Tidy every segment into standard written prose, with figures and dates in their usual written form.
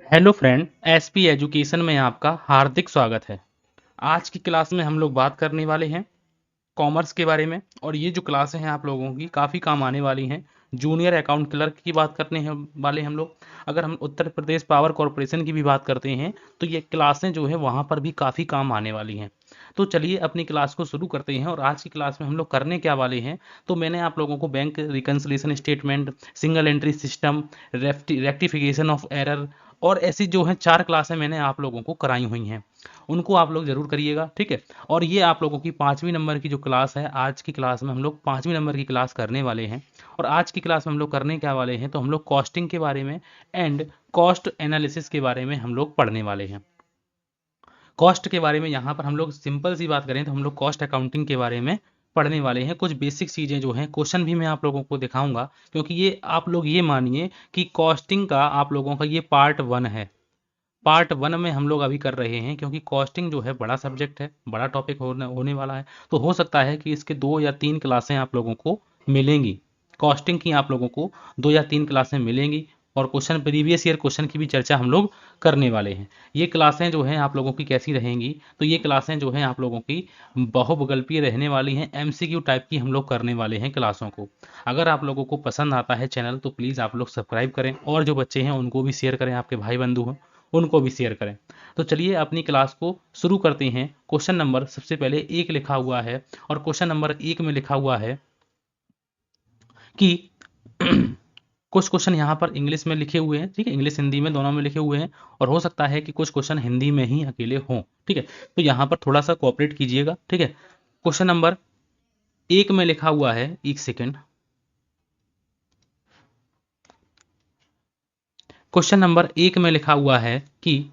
Hello friend, SP education में आपका हार्दिक स्वागत है। आज की क्लास में हम लोग बात करने वाले हैं कॉमर्स के बारे में। और ये जो क्लासें हैं आप लोगों की काफ़ी काम आने वाली हैं। जूनियर अकाउंट क्लर्क की बात करने हैं वाले हम लोग। अगर हम उत्तर प्रदेश पावर कॉरपोरेशन की भी बात करते हैं तो ये क्लासें जो है वहाँ पर भी काफ़ी काम आने वाली हैं। तो चलिए अपनी क्लास को शुरू करते हैं। और आज की क्लास में हम लोग करने क्या वाले हैं, तो मैंने आप लोगों को bank reconciliation statement, single entry system, rectification of error और ऐसी जो है 4 क्लासें मैंने आप लोगों को कराई हुई हैं। उनको आप लोग ज़रूर करिएगा, ठीक है। और ये आप लोगों की 5वीं नंबर की जो क्लास है, आज की क्लास में हम लोग 5वीं नंबर की क्लास करने वाले हैं। और आज की क्लास में हम लोग करने क्या वाले हैं, तो हम लोग कॉस्टिंग के बारे में एंड कॉस्ट एनालिसिस के बारे में हम लोग पढ़ने वाले हैं। कॉस्ट के बारे में यहाँ पर हम लोग सिंपल सी बात करें तो हम लोग कॉस्ट अकाउंटिंग के बारे में पढ़ने वाले हैं। कुछ बेसिक चीज़ें जो हैं, क्वेश्चन भी मैं आप लोगों को दिखाऊंगा, क्योंकि ये आप लोग ये मानिए कि कॉस्टिंग का आप लोगों का ये पार्ट 1 है। पार्ट 1 में हम लोग अभी कर रहे हैं, क्योंकि कॉस्टिंग जो है बड़ा सब्जेक्ट है, बड़ा टॉपिक होने वाला है। तो हो सकता है कि इसके 2 या 3 क्लासें आप लोगों को मिलेंगी। कॉस्टिंग की आप लोगों को 2 या 3 क्लासें मिलेंगी। और क्वेश्चन, प्रीवियस ईयर क्वेश्चन की भी चर्चा हम लोग करने वाले हैं। ये क्लासें जो हैं आप लोगों की कैसी रहेंगी, तो ये क्लासें जो हैं आप लोगों की बहुविकल्पीय रहने वाली हैं। एमसीक्यू टाइप की हम लोग करने वाले हैं क्लासों को। अगर आप लोगों को पसंद आता है चैनल, तो प्लीज़ आप लोग सब्सक्राइब करें, और जो बच्चे हैं उनको भी शेयर करें, आपके भाई बंधु हैं उनको भी शेयर करें। तो चलिए अपनी क्लास को शुरू करते हैं। क्वेश्चन नंबर सबसे पहले 1 लिखा हुआ है, और क्वेश्चन नंबर 1 में लिखा हुआ है कि कुछ क्वेश्चन यहाँ पर इंग्लिश में लिखे हुए हैं, ठीक है, इंग्लिश हिंदी में दोनों में लिखे हुए हैं। और हो सकता है कि कुछ क्वेश्चन हिंदी में ही अकेले हों, ठीक है। तो यहाँ पर थोड़ा सा कोऑपरेट कीजिएगा, ठीक है। क्वेश्चन नंबर 1 में लिखा हुआ है, एक सेकेंड। क्वेश्चन नंबर 1 में लिखा हुआ है कि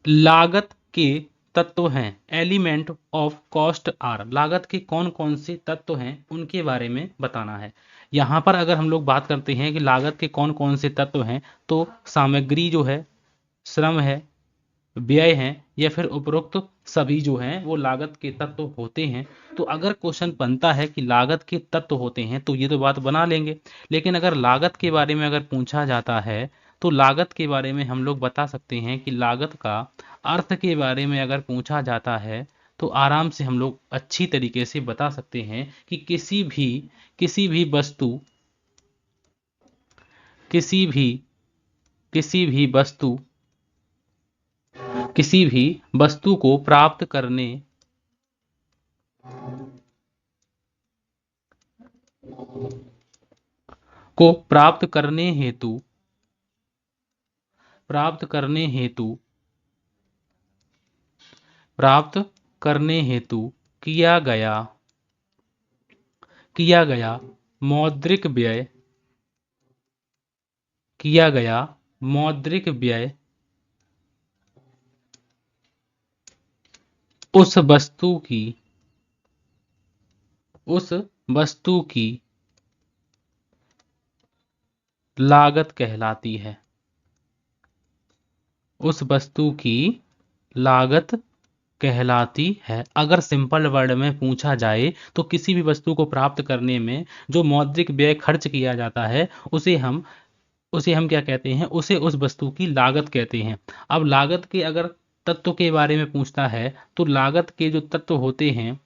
लागत के तत्व हैं, एलिमेंट ऑफ कॉस्ट आर। लागत के कौन कौन से तत्व हैं उनके बारे में बताना है। यहाँ पर अगर हम लोग बात करते हैं कि लागत के कौन कौन से तत्व हैं, तो सामग्री जो है, श्रम है, व्यय है, या फिर उपरोक्त सभी जो हैं वो लागत के तत्व होते हैं। तो अगर क्वेश्चन बनता है कि लागत के तत्व होते हैं, तो ये तो बात बना लेंगे। लेकिन अगर लागत के बारे में अगर पूछा जाता है, तो लागत के बारे में हम लोग बता सकते हैं कि लागत का अर्थ के बारे में अगर पूछा जाता है, तो आराम से हम लोग अच्छी तरीके से बता सकते हैं कि किसी भी वस्तु किसी भी किसी भी वस्तु किसी भी वस्तु को प्राप्त प्राप्त करने हेतु किया गया किया गया मौद्रिक व्यय किया गया मौद्रिक व्यय उस वस्तु की उस वस्तु की लागत कहलाती है। उस वस्तु की लागत कहलाती है। अगर सिंपल वर्ड में पूछा जाए, तो किसी भी वस्तु को प्राप्त करने में जो मौद्रिक व्यय खर्च किया जाता है, उसे हम क्या कहते हैं, उसे उस वस्तु की लागत कहते हैं। अब लागत के अगर तत्व के बारे में पूछता है, तो लागत के जो तत्व होते हैं,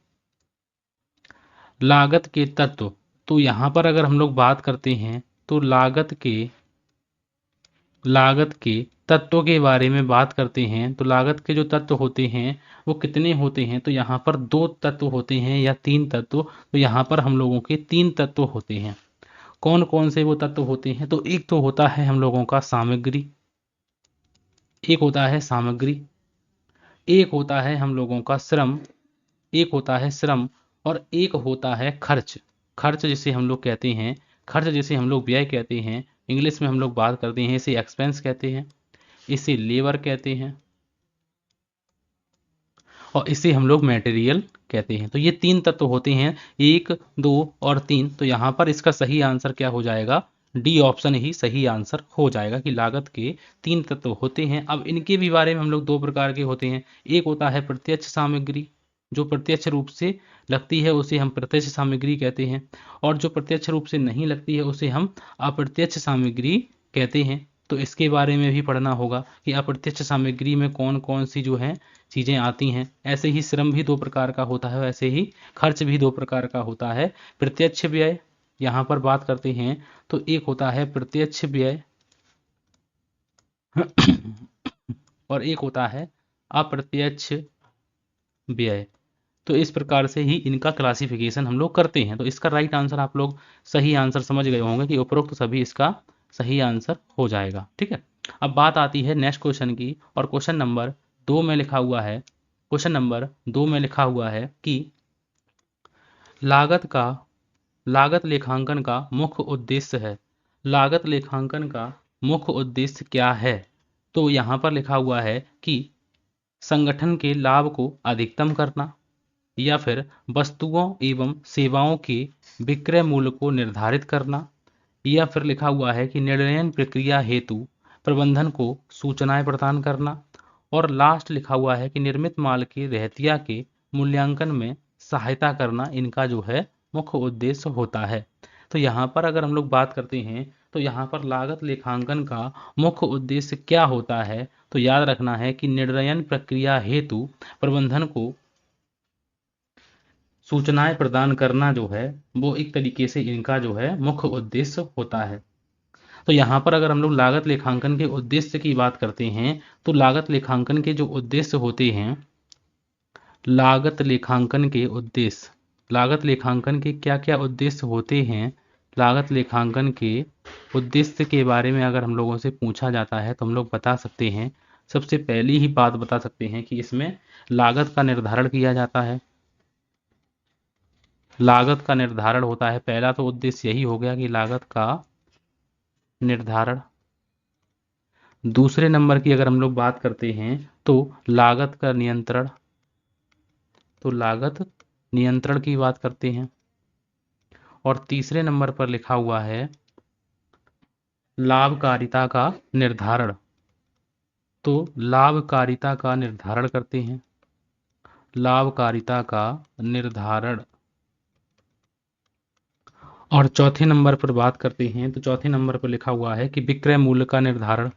लागत के तत्व, तो यहाँ पर अगर हम लोग बात करते हैं, तो लागत के तत्वों के बारे में बात करते हैं, तो लागत के जो तत्व होते हैं वो कितने होते हैं, तो यहाँ पर 2 तत्व होते हैं या 3 तत्व। तो यहाँ पर हम लोगों के 3 तत्व होते हैं। कौन कौन से वो तत्व होते हैं, तो एक तो होता है हम लोगों का सामग्री, एक होता है सामग्री, एक होता है हम लोगों का श्रम, एक होता है श्रम, और एक होता है खर्च। खर्च जिसे हम लोग कहते हैं, खर्च जिसे हम लोग व्यय कहते हैं, इंग्लिश में हम लोग बात करते हैं इसे एक्सपेंस कहते हैं, इसे लेबर कहते हैं, और इसे हम लोग मटेरियल कहते हैं। तो ये 3 तत्व होते हैं, 1, 2 और 3। तो यहाँ पर इसका सही आंसर क्या हो जाएगा, डी ऑप्शन ही सही आंसर हो जाएगा कि लागत के 3 तत्व होते हैं। अब इनके भी बारे में हम लोग 2 प्रकार के होते हैं। एक होता है प्रत्यक्ष सामग्री, जो प्रत्यक्ष रूप से लगती है उसे हम प्रत्यक्ष सामग्री कहते हैं, और जो प्रत्यक्ष रूप से नहीं लगती है उसे हम अप्रत्यक्ष सामग्री कहते हैं। तो इसके बारे में भी पढ़ना होगा कि अप्रत्यक्ष सामग्री में कौन कौन सी जो है चीज़ें आती हैं। ऐसे ही श्रम भी दो प्रकार का होता है, वैसे ही खर्च भी दो प्रकार का होता है। प्रत्यक्ष व्यय यहाँ पर बात करते हैं तो एक होता है प्रत्यक्ष व्यय और एक होता है अप्रत्यक्ष व्यय। तो इस प्रकार से ही इनका क्लासिफिकेशन हम लोग करते हैं। तो इसका राइट आंसर आप लोग सही आंसर समझ गए होंगे कि उपरोक्त सभी इसका सही आंसर हो जाएगा। ठीक है, अब बात आती है नेक्स्ट क्वेश्चन की, और क्वेश्चन नंबर 2 में लिखा हुआ है, क्वेश्चन नंबर 2 में लिखा हुआ है कि लागत लेखांकन का मुख्य उद्देश्य है। लागत लेखांकन का मुख्य उद्देश्य क्या है? तो यहाँ पर लिखा हुआ है कि संगठन के लाभ को अधिकतम करना, या फिर वस्तुओं एवं सेवाओं के विक्रय मूल्य को निर्धारित करना, या फिर लिखा हुआ है कि निर्णय प्रक्रिया हेतु प्रबंधन को सूचनाएं प्रदान करना, और लास्ट लिखा हुआ है कि निर्मित माल के रहतिया के मूल्यांकन में सहायता करना इनका जो है मुख्य उद्देश्य होता है। तो यहाँ पर अगर हम लोग बात करते हैं तो यहाँ पर लागत लेखांकन का मुख्य उद्देश्य क्या होता है, तो याद रखना है कि निर्णय प्रक्रिया हेतु प्रबंधन को सूचनाएं प्रदान करना जो है वो एक तरीके से इनका जो है मुख्य उद्देश्य होता है। तो यहाँ पर अगर हम लोग लागत लेखांकन के उद्देश्य की बात करते हैं तो लागत लेखांकन के जो उद्देश्य होते हैं, लागत लेखांकन के उद्देश्य, लागत लेखांकन के क्या क्या उद्देश्य होते हैं, लागत लेखांकन के उद्देश्य के बारे में अगर हम लोगों से पूछा जाता है तो हम लोग बता सकते हैं, सबसे पहली ही बात बता सकते हैं कि इसमें लागत का निर्धारण किया जाता है। लागत का निर्धारण होता है, पहला तो उद्देश्य यही हो गया कि लागत का निर्धारण। दूसरे नंबर की अगर हम लोग बात करते हैं तो लागत का नियंत्रण, तो लागत नियंत्रण की बात करते हैं। और तीसरे नंबर पर लिखा हुआ है लाभकारिता का निर्धारण, तो लाभकारिता का निर्धारण करते हैं, लाभकारिता का निर्धारण। और चौथे नंबर पर बात करते हैं तो चौथे नंबर पर लिखा हुआ है कि विक्रय मूल्य का निर्धारण,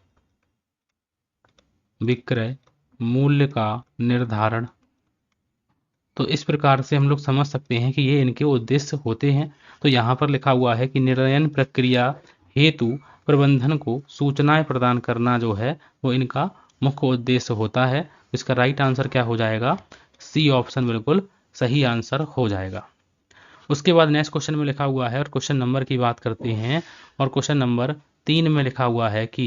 विक्रय मूल्य का निर्धारण। तो इस प्रकार से हम लोग समझ सकते हैं कि ये इनके उद्देश्य होते हैं। तो यहाँ पर लिखा हुआ है कि निर्णय प्रक्रिया हेतु प्रबंधन को सूचनाएं प्रदान करना जो है वो इनका मुख्य उद्देश्य होता है। इसका राइट आंसर क्या हो जाएगा? सी ऑप्शन बिल्कुल सही आंसर हो जाएगा। उसके बाद नेक्स्ट क्वेश्चन में लिखा हुआ है, और क्वेश्चन नंबर की बात करते हैं, और क्वेश्चन नंबर 3 में लिखा हुआ है कि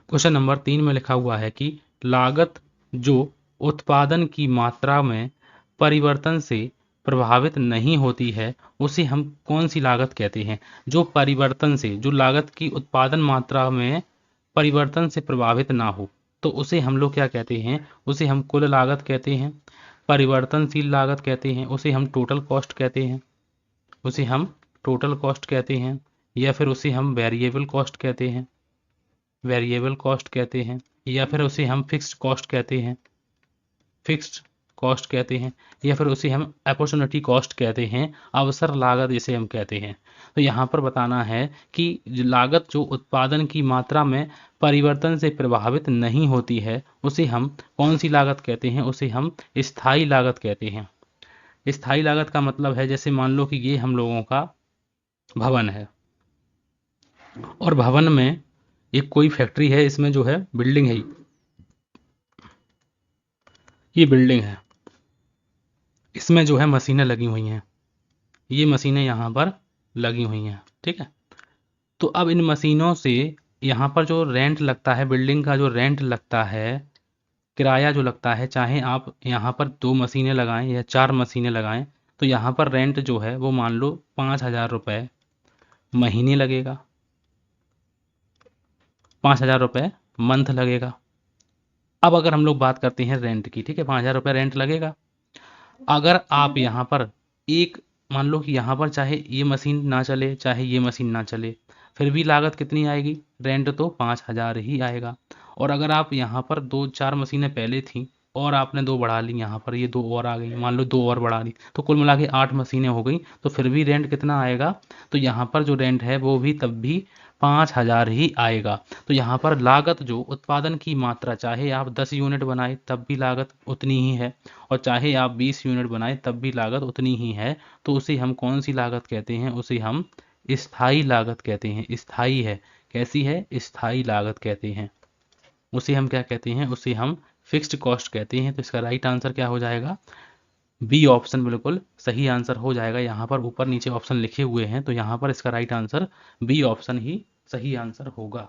क्वेश्चन नंबर 3 में लिखा हुआ है कि लागत जो उत्पादन की मात्रा में परिवर्तन से प्रभावित नहीं होती है उसे हम कौन सी लागत कहते हैं? जो परिवर्तन से, जो लागत की उत्पादन मात्रा में परिवर्तन से प्रभावित ना हो तो उसे हम लोग क्या कहते हैं? उसे हम कुल लागत कहते हैं, परिवर्तनशील लागत कहते हैं, उसे हम टोटल कॉस्ट कहते हैं, उसे हम टोटल कॉस्ट कहते हैं, या फिर उसे हम वेरिएबल कॉस्ट कहते हैं, वेरिएबल कॉस्ट कहते हैं, या फिर उसे हम फिक्स्ड कॉस्ट कहते हैं, फिक्स्ड कॉस्ट कहते हैं, या फिर उसे हम अपॉर्चुनिटी कॉस्ट कहते हैं, अवसर लागत इसे हम कहते हैं। तो यहाँ पर बताना है कि लागत जो उत्पादन की मात्रा में परिवर्तन से प्रभावित नहीं होती है उसे हम कौन सी लागत कहते हैं? उसे हम स्थायी लागत कहते हैं। स्थायी लागत का मतलब है जैसे मान लो कि ये हम लोगों का भवन है, और भवन में एक कोई फैक्ट्री है, इसमें जो है बिल्डिंग है, ये बिल्डिंग है, इसमें जो है मशीनें लगी हुई हैं, ये मशीनें यहाँ पर लगी हुई हैं। ठीक है, तो अब इन मशीनों से यहाँ पर जो रेंट लगता है, बिल्डिंग का जो रेंट लगता है, किराया जो लगता है, चाहे आप यहाँ पर 2 मशीनें लगाएं या 4 मशीनें लगाएं, तो यहाँ पर रेंट जो है वो मान लो 5,000 रुपये महीने लगेगा, 5,000 रुपये मंथ लगेगा। अब अगर हम लोग बात करते हैं रेंट की, ठीक है, 5,000 रुपये रेंट लगेगा। अगर आप यहाँ पर एक, मान लो कि यहाँ पर चाहे ये मशीन ना चले चाहे ये मशीन ना चले, फिर भी लागत कितनी आएगी? रेंट तो 5,000 ही आएगा। और अगर आप यहाँ पर 2-4 मशीनें पहले थी और आपने 2 बढ़ा ली, यहाँ पर ये 2 और आ गई, मान लो 2 और बढ़ा ली, तो कुल मिला के 8 मशीनें हो गई। तो फिर भी रेंट कितना आएगा? तो यहाँ पर जो रेंट है वो भी तब भी 5000 ही आएगा। तो यहाँ पर लागत जो उत्पादन की मात्रा, चाहे आप 10 यूनिट बनाए तब भी लागत उतनी ही है, और चाहे आप 20 यूनिट बनाए तब भी लागत उतनी ही है। तो उसे हम कौन सी लागत कहते हैं? उसे हम स्थायी लागत कहते हैं। स्थायी है, कैसी है? स्थायी लागत कहते हैं। उसे हम क्या कहते हैं? उसे हम फिक्स्ड कॉस्ट कहते हैं। तो इसका राइट आंसर क्या हो जाएगा? बी ऑप्शन बिल्कुल सही आंसर हो जाएगा। यहाँ पर ऊपर नीचे ऑप्शन लिखे हुए हैं, तो यहाँ पर इसका राइट आंसर बी ऑप्शन ही सही आंसर होगा।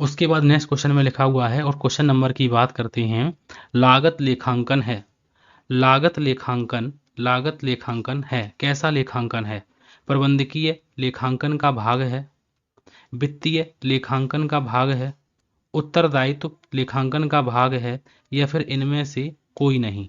उसके बाद नेक्स्ट क्वेश्चन में लिखा हुआ है, और क्वेश्चन नंबर की बात करते हैं, लागत लेखांकन है। लागत लेखांकन, लागत लेखांकन है, कैसा लेखांकन है? प्रबंधकीय लेखांकन का भाग है, वित्तीय लेखांकन का भाग है, उत्तरदायित्व लेखांकन का भाग है, या फिर इनमें से कोई नहीं।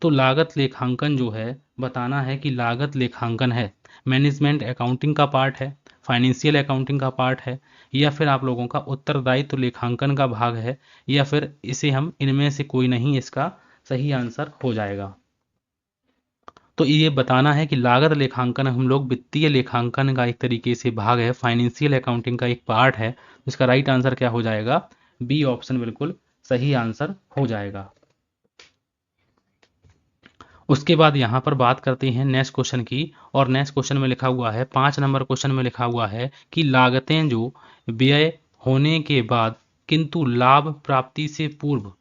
तो लागत लेखांकन जो है, बताना है कि लागत लेखांकन है, मैनेजमेंट अकाउंटिंग का पार्ट है, फाइनेंशियल अकाउंटिंग का पार्ट है, या फिर आप लोगों का उत्तरदायित्व लेखांकन का भाग है, या फिर इसे हम इनमें से कोई नहीं, इसका सही आंसर हो जाएगा। तो ये बताना है कि लागत लेखांकन हम लोग वित्तीय लेखांकन का एक तरीके से भाग है, फाइनेंशियल अकाउंटिंग का एक पार्ट है। इसका राइट आंसर क्या हो जाएगा? बी ऑप्शन बिल्कुल सही आंसर हो जाएगा। उसके बाद यहाँ पर बात करते हैं नेक्स्ट क्वेश्चन की, और नेक्स्ट क्वेश्चन में लिखा हुआ है, 5 नंबर क्वेश्चन में लिखा हुआ है कि लागतें जो व्यय होने के बाद किंतु लाभ प्राप्ति से पूर्व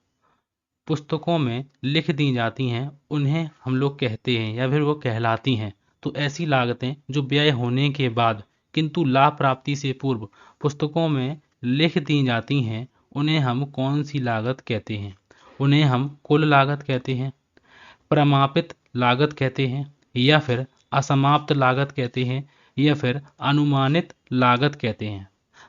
पुस्तकों में लिख दी जाती हैं, उन्हें हम लोग कहते हैं या फिर वो कहलाती हैं। तो ऐसी लागतें जो व्यय होने के बाद किंतु लाभ प्राप्ति से पूर्व पुस्तकों में लिख दी जाती हैं, उन्हें हम कौन सी लागत कहते हैं? उन्हें हम कुल लागत कहते हैं, प्रमापित लागत कहते हैं, या फिर असमाप्त लागत कहते हैं, या फिर अनुमानित लागत कहते हैं।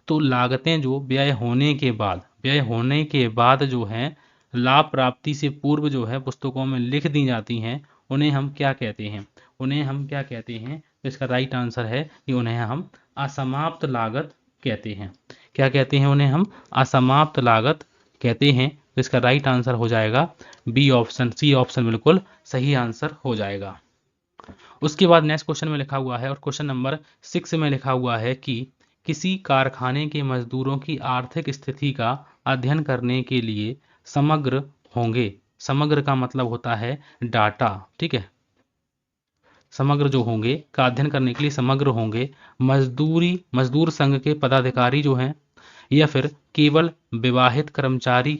तो लागतें जो व्यय होने के बाद, व्यय होने के बाद जो हैं, लाभ प्राप्ति से पूर्व जो है पुस्तकों में लिख दी जाती हैं, उन्हें हम क्या कहते हैं? उन्हें हम क्या कहते हैं? तो इसका राइट आंसर है कि उन्हें हम असमाप्त लागत कहते हैं। क्या कहते हैं? उन्हें हम असमाप्त लागत कहते हैं। तो इसका राइट आंसर हो जाएगा बी ऑप्शन, सी ऑप्शन बिल्कुल सही आंसर हो जाएगा। उसके बाद नेक्स्ट क्वेश्चन में लिखा हुआ है, और क्वेश्चन नंबर 6 में लिखा हुआ है कि किसी कारखाने के मजदूरों की आर्थिक स्थिति का अध्ययन करने के लिए समग्र होंगे। समग्र का मतलब होता है डाटा, ठीक है। समग्र जो होंगे का अध्ययन करने के लिए समग्र होंगे मजदूर संघ के पदाधिकारी जो हैं, या फिर केवल विवाहित कर्मचारी,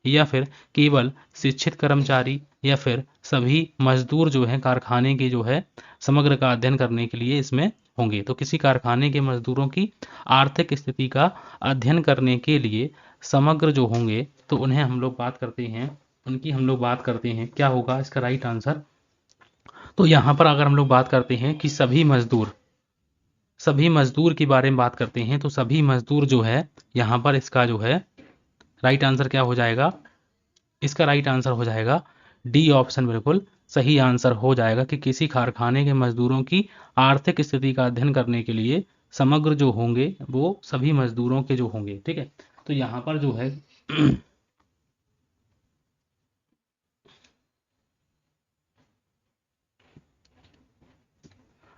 या फिर केवल शिक्षित कर्मचारी, या फिर सभी मजदूर जो हैं कारखाने के जो है समग्र का अध्ययन करने के लिए इसमें होंगे। तो किसी कारखाने के मजदूरों की आर्थिक स्थिति का अध्ययन करने के लिए समग्र जो होंगे, तो उन्हें हम लोग बात करते हैं, उनकी हम लोग बात करते हैं, क्या होगा इसका राइट आंसर? तो यहाँ पर अगर हम लोग बात करते हैं कि सभी मजदूर के बारे में बात करते हैं, तो सभी मजदूर जो है, यहाँ पर इसका जो है राइट आंसर क्या हो जाएगा? इसका राइट आंसर हो जाएगा डी ऑप्शन बिल्कुल सही आंसर हो जाएगा, कि किसी कारखाने के मजदूरों की आर्थिक स्थिति का अध्ययन करने के लिए समग्र जो होंगे वो सभी मजदूरों के जो होंगे, ठीक है। तो यहाँ पर जो है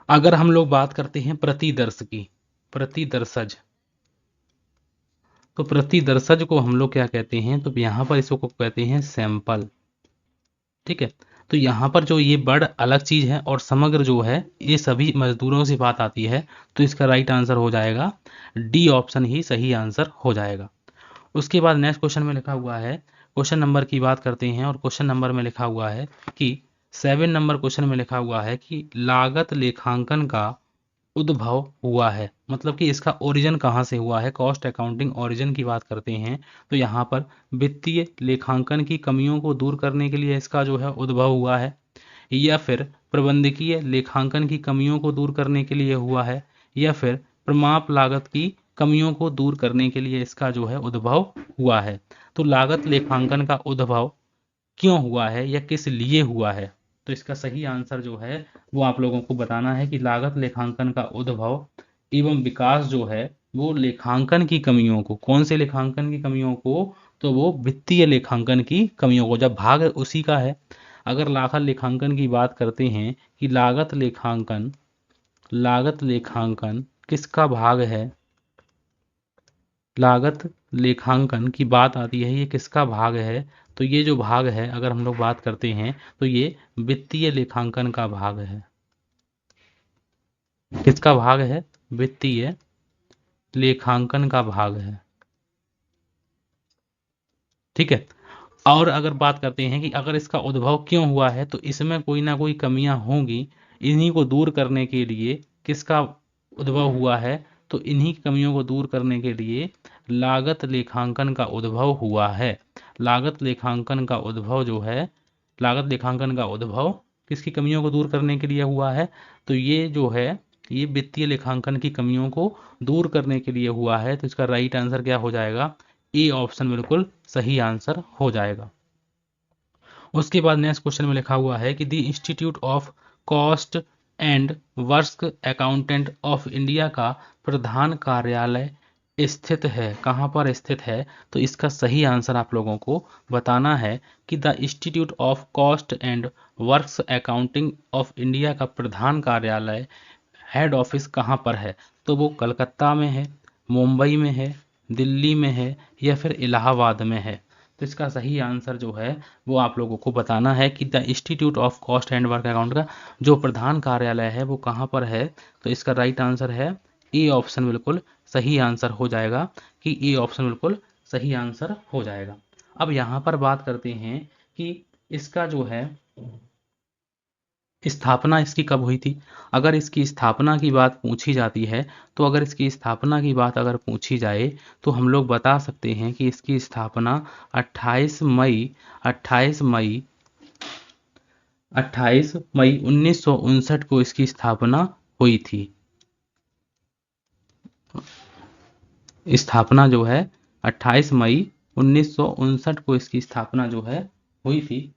अगर हम लोग बात करते हैं प्रतिदर्श की, प्रतिदर्शज, तो प्रतिदर्शज को हम लोग क्या कहते हैं? तो यहाँ पर इसको कहते हैं सैंपल, ठीक है। तो यहाँ पर जो ये वर्ड अलग चीज है, और समग्र जो है ये सभी मजदूरों से बात आती है। तो इसका राइट आंसर हो जाएगा डी ऑप्शन ही सही आंसर हो जाएगा। उसके बाद नेक्स्ट क्वेश्चन में लिखा हुआ है, क्वेश्चन नंबर की बात करते हैं, और क्वेश्चन नंबर में लिखा हुआ है कि 7 नंबर क्वेश्चन में लिखा हुआ है कि लागत लेखांकन का उद्भव हुआ है, मतलब कि इसका ओरिजिन कहाँ से हुआ है। कॉस्ट अकाउंटिंग ओरिजिन की बात करते हैं, तो यहाँ पर वित्तीय लेखांकन की कमियों को दूर करने के लिए इसका जो है उद्भव हुआ है, या फिर प्रबंधकीय लेखांकन की कमियों को दूर करने के लिए हुआ है, या फिर प्रमाप लागत की कमियों को दूर करने के लिए इसका जो है उद्भव हुआ है। तो लागत लेखांकन का उद्भव क्यों हुआ है या किस लिए हुआ है? तो इसका सही आंसर जो है वो आप लोगों को बताना है कि लागत लेखांकन का उद्भव एवं विकास जो है वो लेखांकन की कमियों को, कौन से लेखांकन की कमियों को तो वो वित्तीय लेखांकन की कमियों को, जब भाग उसी का है। अगर लागत लेखांकन की बात करते हैं कि लागत लेखांकन किसका भाग है, लागत लेखांकन की बात आती है, ये किसका भाग है, तो ये जो भाग है अगर हम लोग बात करते हैं तो ये वित्तीय लेखांकन का भाग है। किसका भाग है? वित्तीय लेखांकन का भाग है। ठीक है। और अगर बात करते हैं कि अगर इसका उद्भव क्यों हुआ है, तो इसमें कोई ना कोई कमियां होंगी। इन्हीं को दूर करने के लिए किसका उद्भव हुआ है, तो इन्हीं कमियों को दूर करने के लिए लागत लेखांकन का उद्भव हुआ है। लागत लेखांकन का उद्भव जो है, लागत लेखांकन का उद्भव किसकी कमियों को दूर करने के लिए हुआ है, तो ये जो है ये वित्तीय लेखांकन की कमियों को दूर करने के लिए हुआ है। तो इसका राइट आंसर क्या हो जाएगा? ए ऑप्शन बिल्कुल सही आंसर हो जाएगा। उसके बाद नेक्स्ट क्वेश्चन में लिखा हुआ है कि the institute of cost and work accountant of India का प्रधान कार्यालय स्थित है, कहाँ पर स्थित है, तो इसका सही आंसर आप लोगों को बताना है कि the institute of cost and works accounting of India का प्रधान कार्यालय, हेड ऑफिस कहाँ पर है, तो वो कलकत्ता में है, मुंबई में है, दिल्ली में है, या फिर इलाहाबाद में है। तो इसका सही आंसर जो है वो आप लोगों को बताना है कि the institute of cost and work account का जो प्रधान कार्यालय है वो कहाँ पर है। तो इसका राइट आंसर है ए ऑप्शन बिल्कुल सही आंसर हो जाएगा, कि ए ऑप्शन बिल्कुल सही आंसर हो जाएगा। अब यहाँ पर बात करते हैं कि इसका जो है स्थापना इसकी कब हुई थी। अगर इसकी स्थापना की बात पूछी जाती है, तो अगर इसकी स्थापना की बात अगर पूछी जाए तो हम लोग बता सकते हैं कि इसकी स्थापना 28 मई 28 मई 28 मई 1959 को इसकी स्थापना हुई थी। स्थापना जो है 28 मई 1959 को इसकी स्थापना जो है हुई थी।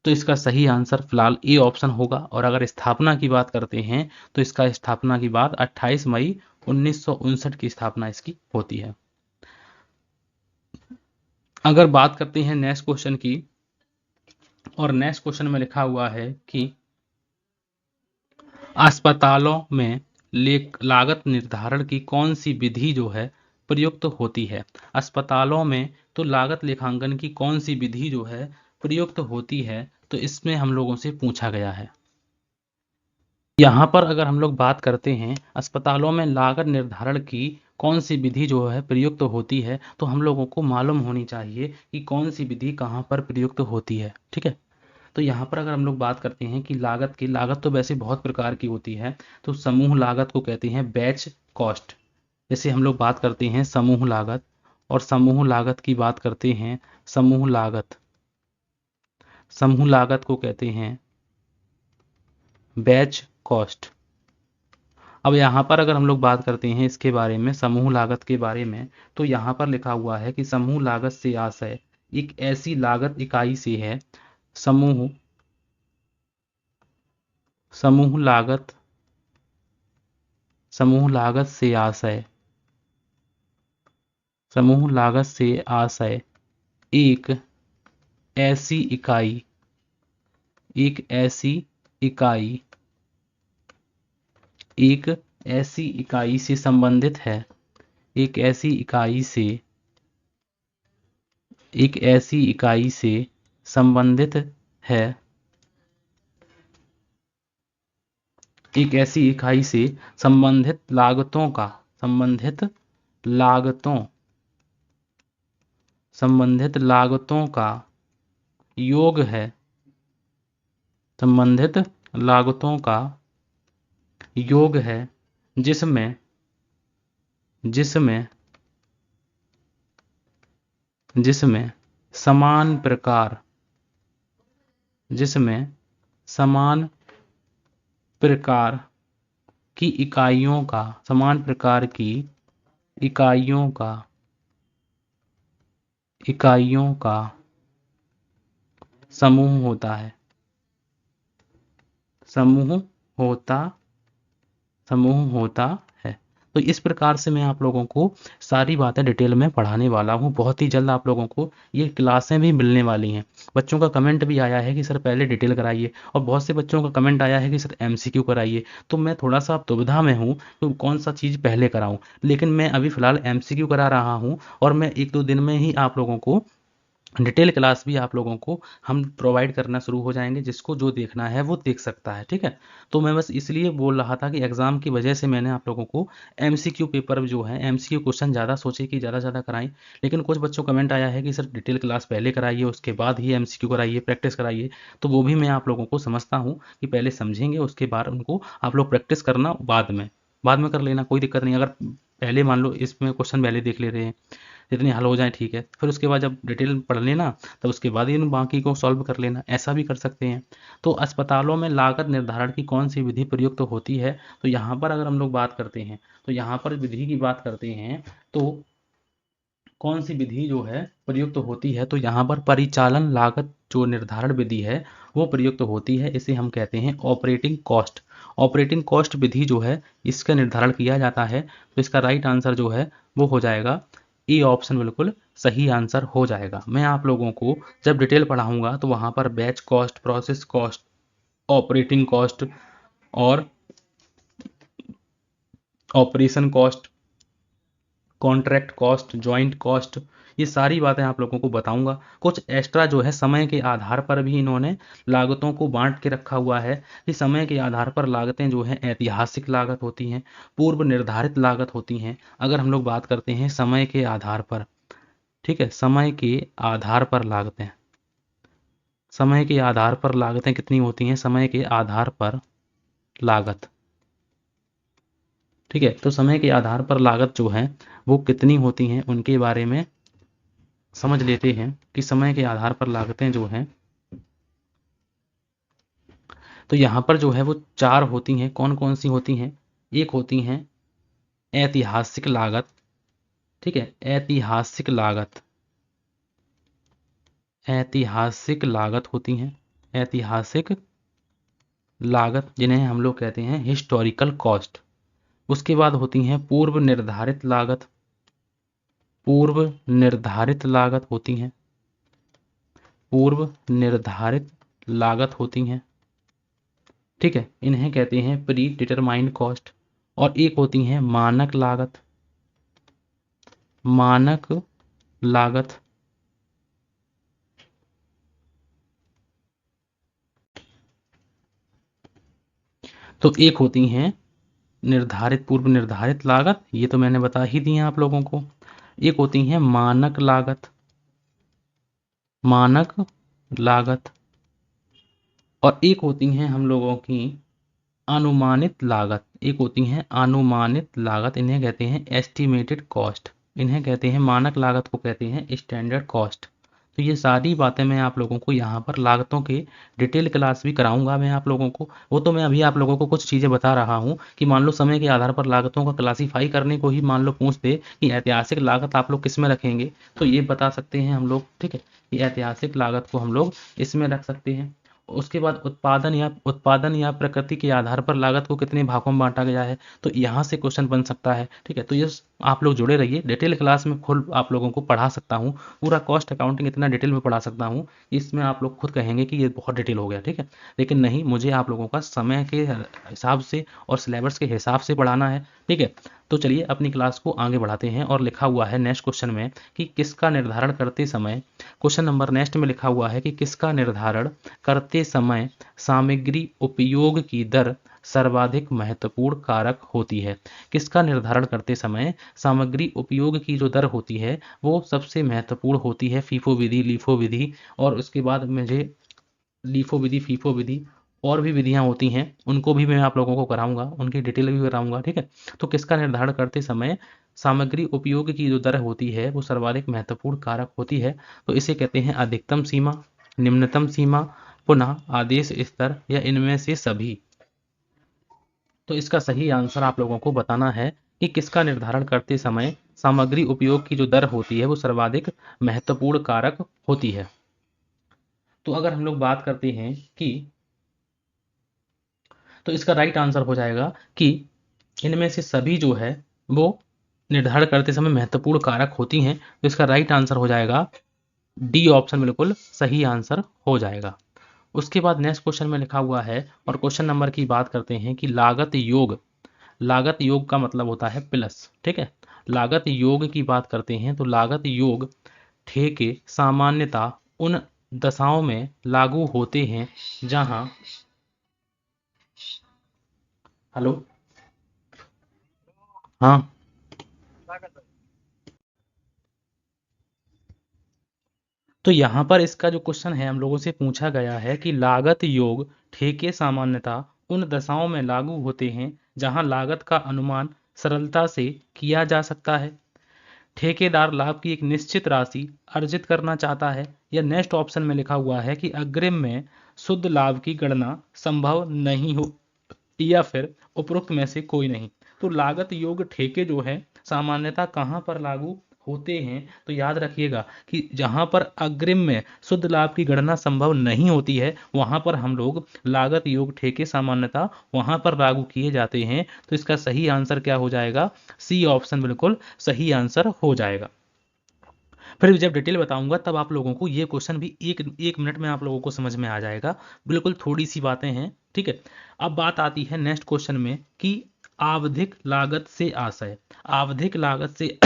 तो इसका सही आंसर फिलहाल ए ऑप्शन होगा। और अगर स्थापना की बात करते हैं तो इसका स्थापना की बात 28 मई 1959 की स्थापना इसकी होती है। अगर बात करते हैं नेक्स्ट क्वेश्चन की, और नेक्स्ट क्वेश्चन में लिखा हुआ है कि अस्पतालों में लागत निर्धारण की कौन सी विधि जो है प्रयुक्त होती है। अस्पतालों में तो लागत लेखांकन की कौन सी विधि जो है प्रयुक्त होती है, तो इसमें हम लोगों से पूछा गया है। यहाँ पर अगर हम लोग बात करते हैं अस्पतालों में लागत निर्धारण की कौन सी विधि जो है प्रयुक्त होती है, तो हम लोगों को मालूम होनी चाहिए कि कौन सी विधि कहाँ पर प्रयुक्त होती है। ठीक है। तो यहाँ पर अगर हम लोग बात करते हैं कि लागत तो वैसे बहुत प्रकार की होती है। तो समूह लागत को कहते हैं बैच कॉस्ट। जैसे हम लोग बात करते हैं समूह लागत, और समूह लागत की बात करते हैं समूह लागत को कहते हैं बैच कॉस्ट। अब यहाँ पर अगर हम लोग बात करते हैं इसके बारे में, समूह लागत के बारे में, तो यहाँ पर लिखा हुआ है कि समूह लागत से आशय एक ऐसी लागत इकाई से है। समूह समूह लागत समूह लागत से आशय समूह लागत से आशय एक ऐसी इकाई एक ऐसी इकाई एक ऐसी इकाई से संबंधित है। एक ऐसी इकाई से एक ऐसी इकाई से संबंधित है। एक ऐसी इकाई से लागतों संबंधित लागतों का योग है। संबंधित लागतों का योग है जिसमें जिसमें जिसमें समान प्रकार जिसमें समान प्रकार की इकाइयों का समान प्रकार की इकाइयों का इकाइयों का समूह होता है। समूह होता समूह होता है। तो इस प्रकार से मैं आप लोगों को सारी बातें डिटेल में पढ़ाने वाला हूँ। बहुत ही जल्द आप लोगों को ये क्लासें भी मिलने वाली हैं। बच्चों का कमेंट भी आया है कि सर पहले डिटेल कराइए, और बहुत से बच्चों का कमेंट आया है कि सर एमसीक्यू कराइए। तो मैं थोड़ा सा अब दुविधा में हूँ तो कौन सा चीज़ पहले कराऊँ, लेकिन मैं अभी फ़िलहाल एमसीक्यू करा रहा हूँ, और मैं 1-2 दिन में ही आप लोगों को डिटेल क्लास भी आप लोगों को हम प्रोवाइड करना शुरू हो जाएंगे। जिसको जो देखना है वो देख सकता है, ठीक है। तो मैं बस इसलिए बोल रहा था कि एग्ज़ाम की वजह से मैंने आप लोगों को एमसीक्यू पेपर जो है, एमसीक्यू क्वेश्चन ज़्यादा सोचे कि ज़्यादा ज़्यादा कराएं। लेकिन कुछ बच्चों कमेंट आया है कि सर डिटेल क्लास पहले कराइए, उसके बाद ही एमसीक्यू कराइए, प्रैक्टिस कराइए। तो वो भी मैं आप लोगों को समझता हूँ कि पहले समझेंगे, उसके बाद उनको आप लोग प्रैक्टिस करना बाद में कर लेना, कोई दिक्कत नहीं। अगर पहले मान लो इसमें क्वेश्चन पहले देख ले रहे हैं, जितने हल हो जाए ठीक है, फिर उसके बाद जब डिटेल पढ़ लेना तब उसके बाद इन बाकी को सॉल्व कर लेना, ऐसा भी कर सकते हैं। तो अस्पतालों में लागत निर्धारण की कौन सी विधि प्रयुक्त होती है, तो यहाँ पर अगर हम लोग बात करते हैं, तो यहाँ पर विधि की बात करते हैं तो कौन सी विधि जो है प्रयुक्त होती है, तो यहाँ पर परिचालन लागत जो निर्धारण विधि है वो प्रयुक्त होती है। इसे हम कहते हैं ऑपरेटिंग कॉस्ट। ऑपरेटिंग कॉस्ट विधि जो है इसका निर्धारण किया जाता है। तो इसका राइट आंसर जो है वो हो जाएगा ए ऑप्शन, बिल्कुल सही आंसर हो जाएगा। मैं आप लोगों को जब डिटेल पढ़ाऊंगा तो वहाँ पर batch cost, process cost, operating cost और operation cost, contract cost, joint cost, ये सारी बातें आप लोगों को बताऊंगा। कुछ एक्स्ट्रा जो है समय के आधार पर भी इन्होंने लागतों को बांट के रखा हुआ है कि समय के आधार पर लागतें जो हैं ऐतिहासिक लागत होती हैं, पूर्व निर्धारित लागत होती हैं। अगर हम लोग बात करते हैं समय के आधार पर, ठीक है, समय के आधार पर लागतें, समय के आधार पर लागतें कितनी होती हैं, समय के आधार पर लागत, ठीक है। तो समय के आधार पर लागत जो है वो कितनी होती हैं उनके बारे में समझ लेते हैं कि समय के आधार पर लागतें जो हैं, तो यहाँ पर जो है वो 4 होती हैं। कौन कौन सी होती हैं? एक होती हैं ऐतिहासिक लागत, ठीक है, ऐतिहासिक लागत, ऐतिहासिक लागत होती हैं, ऐतिहासिक लागत जिन्हें हम लोग कहते हैं हिस्टोरिकल कॉस्ट। उसके बाद होती हैं पूर्व निर्धारित लागत, पूर्व निर्धारित लागत होती हैं, पूर्व निर्धारित लागत होती हैं, ठीक है, इन्हें कहते हैं प्री डिटरमाइंड कॉस्ट। और एक होती हैं मानक लागत, मानक लागत, तो एक होती हैं निर्धारित, पूर्व निर्धारित लागत, ये तो मैंने बता ही दी है आप लोगों को। एक होती हैं मानक लागत, मानक लागत, और एक होती हैं हम लोगों की अनुमानित लागत, एक होती हैं अनुमानित लागत, इन्हें कहते हैं एस्टिमेटेड कॉस्ट। इन्हें कहते हैं, मानक लागत को कहते हैं स्टैंडर्ड कॉस्ट। तो ये सारी बातें मैं आप लोगों को यहाँ पर लागतों के डिटेल क्लास भी कराऊंगा मैं आप लोगों को। वो तो मैं अभी आप लोगों को कुछ चीज़ें बता रहा हूँ कि मान लो समय के आधार पर लागतों का क्लासीफाई करने को ही मान लो पूछ दे कि ऐतिहासिक लागत आप लोग किस में रखेंगे, तो ये बता सकते हैं हम लोग, ठीक है, कि ऐतिहासिक लागत को हम लोग इसमें रख सकते हैं। उसके बाद उत्पादन या प्रकृति के आधार पर लागत को कितने भागों में बांटा गया है, तो यहाँ से क्वेश्चन बन सकता है, ठीक है। तो ये आप लोग जुड़े रहिए, डिटेल क्लास में फुल आप लोगों को पढ़ा सकता हूँ, पूरा कॉस्ट अकाउंटिंग इतना डिटेल में पढ़ा सकता हूँ, इसमें आप लोग खुद कहेंगे कि ये बहुत डिटेल हो गया, ठीक है। लेकिन नहीं, मुझे आप लोगों का समय के हिसाब से और सिलेबस के हिसाब से पढ़ाना है, ठीक है। तो चलिए अपनी क्लास को आगे बढ़ाते हैं। और लिखा हुआ है नेक्स्ट क्वेश्चन में कि किसका निर्धारण करते समय, क्वेश्चन नंबर नेक्स्ट में लिखा हुआ है कि किसका निर्धारण करते समय सामग्री उपयोग की दर सर्वाधिक महत्वपूर्ण कारक होती है। किसका निर्धारण करते समय सामग्री उपयोग की जो दर होती है वो सबसे महत्वपूर्ण होती है। फीफो विधि, लीफो विधि, और उसके बाद मुझे लीफो विधि, फीफो विधि और भी विधियां होती हैं, उनको भी मैं आप लोगों को कराऊंगा, उनकी डिटेल भी कराऊंगा, ठीक है। तो किसका निर्धारण करते समय सामग्री उपयोग की जो दर होती है वो सर्वाधिक महत्वपूर्ण कारक होती है, तो इसे कहते हैं अधिकतम सीमा, निम्नतम सीमा, पुनः आदेश स्तर, या इनमें से सभी। तो इसका सही आंसर आप लोगों को बताना है कि किसका निर्धारण करते समय सामग्री उपयोग की जो दर होती है वो सर्वाधिक महत्वपूर्ण कारक होती है। तो अगर हम लोग बात करते हैं कि, तो इसका राइट आंसर हो जाएगा कि इनमें से सभी जो है वो निर्धारण करते समय महत्वपूर्ण कारक होती हैं। तो इसका राइट आंसर हो जाएगा डी ऑप्शन बिल्कुल सही आंसर हो जाएगा। उसके बाद नेक्स्ट क्वेश्चन में लिखा हुआ है और क्वेश्चन नंबर की बात करते हैं कि लागत योग का मतलब होता है प्लस। ठीक है, लागत योग की बात करते हैं तो लागत योग ठेके सामान्यता उन दशाओं में लागू होते हैं जहां, हेलो, हाँ, तो यहाँ पर इसका जो क्वेश्चन है हम लोगों से पूछा गया है कि लागत योग ठेके सामान्यता उन दशाओं में लागू होते हैं जहां लागत का अनुमान सरलता से किया जा सकता है, ठेकेदार लाभ की एक निश्चित राशि अर्जित करना चाहता है, या नेक्स्ट ऑप्शन में लिखा हुआ है कि अग्रिम में शुद्ध लाभ की गणना संभव नहीं हो, या फिर उपरोक्त में से कोई नहीं। तो लागत योग ठेके जो है सामान्यतः कहाँ पर लागू होते हैं, तो याद रखिएगा कि जहां पर अग्रिम में शुद्ध लाभ की गणना संभव नहीं होती है वहां पर हम लोग लागत योग ठेके सामान्यतः वहां पर लागू किए जाते हैं। तो इसका सही आंसर क्या हो जाएगा, सी ऑप्शन बिल्कुल सही आंसर हो जाएगा। फिर जब डिटेल बताऊंगा तब आप लोगों को ये क्वेश्चन भी एक एक मिनट में आप लोगों को समझ में आ जाएगा। बिल्कुल थोड़ी सी बातें हैं, ठीक है। अब बात आती है नेक्स्ट क्वेश्चन में कि आवधिक लागत से आशय, आवधिक लागत से